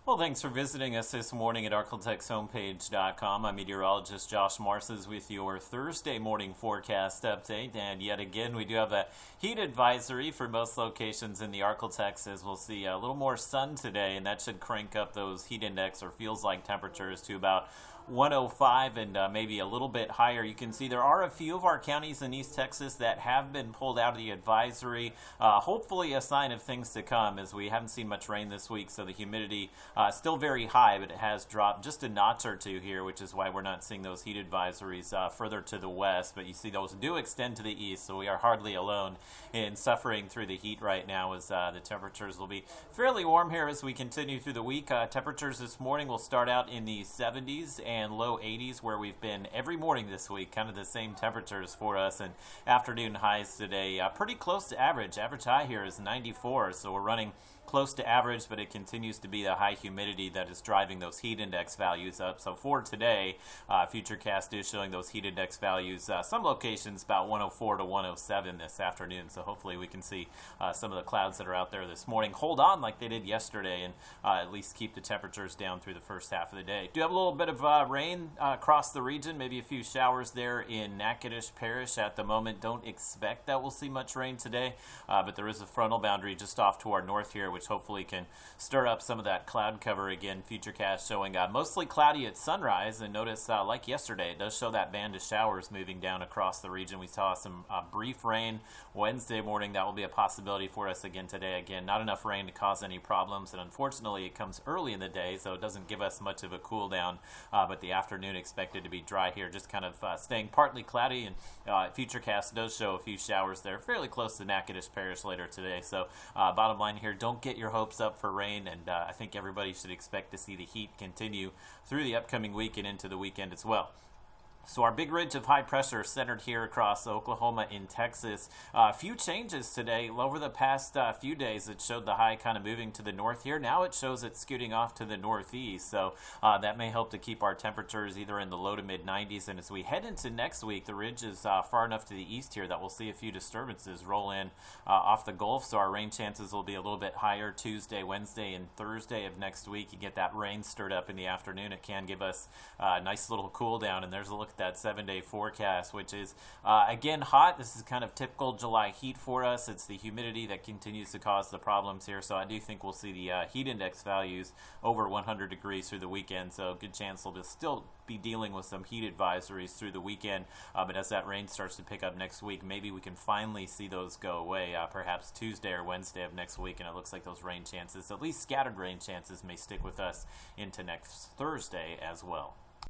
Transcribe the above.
Well, thanks for visiting us this morning at ArkLaTexHomepage.com. I'm meteorologist Josh Marces with your Thursday morning forecast update. And yet again, we do have a heat advisory for most locations in the ArkLaTex, as we'll see a little more sun today, and that should crank up those heat index or feels like temperatures to about 105 and maybe a little bit higher. You can see there are a few of our counties in East Texas that have been pulled out of the advisory. Hopefully a sign of things to come, as we haven't seen much rain this week, so the humidity still very high, but it has dropped just a notch or two here, which is why we're not seeing those heat advisories further to the west. But you see those do extend to the east, so we are hardly alone in suffering through the heat right now, as the temperatures will be fairly warm here as we continue through the week. Temperatures this morning will start out in the 70s and low 80s, where we've been every morning this week, kind of the same temperatures for us, and afternoon highs today pretty close to average. Average high here is 94, so we're running close to average, but it continues to be the high humidity that is driving those heat index values up. So for today, Futurecast is showing those heat index values, some locations about 104 to 107 this afternoon. So hopefully we can see some of the clouds that are out there this morning hold on like they did yesterday, and at least keep the temperatures down through the first half of the day. Do have a little bit of rain across the region, maybe a few showers there in Natchitoches Parish at the moment. Don't expect that we'll see much rain today, but there is a frontal boundary just off to our north here, which hopefully can stir up some of that cloud cover again. Futurecast showing mostly cloudy at sunrise, and notice like yesterday, it does show that band of showers moving down across the region. We saw some brief rain Wednesday morning. That will be a possibility for us again today. Again, not enough rain to cause any problems, and unfortunately it comes early in the day, so it doesn't give us much of a cool down, but the afternoon expected to be dry here, just kind of staying partly cloudy, and Futurecast does show a few showers there fairly close to Natchitoches Parish later today. So bottom line here, don't get your hopes up for rain, and I think everybody should expect to see the heat continue through the upcoming week and into the weekend as well. So our big ridge of high pressure centered here across Oklahoma and Texas. A few changes today. Over the past few days, it showed the high kind of moving to the north here. Now it shows it scooting off to the northeast. So that may help to keep our temperatures either in the low to mid 90s. And as we head into next week, the ridge is far enough to the east here that we'll see a few disturbances roll in off the Gulf. So our rain chances will be a little bit higher Tuesday, Wednesday, and Thursday of next week. You get that rain stirred up in the afternoon. It can give us a nice little cool down. And there's a look at that 7-day forecast, which is again hot. This is kind of typical July heat for us. It's the humidity that continues to cause the problems here, so I do think we'll see the heat index values over 100 degrees through the weekend, so good chance we'll still be dealing with some heat advisories through the weekend, but as that rain starts to pick up next week, maybe we can finally see those go away, perhaps Tuesday or Wednesday of next week, and it looks like those rain chances, at least scattered rain chances, may stick with us into next Thursday as well.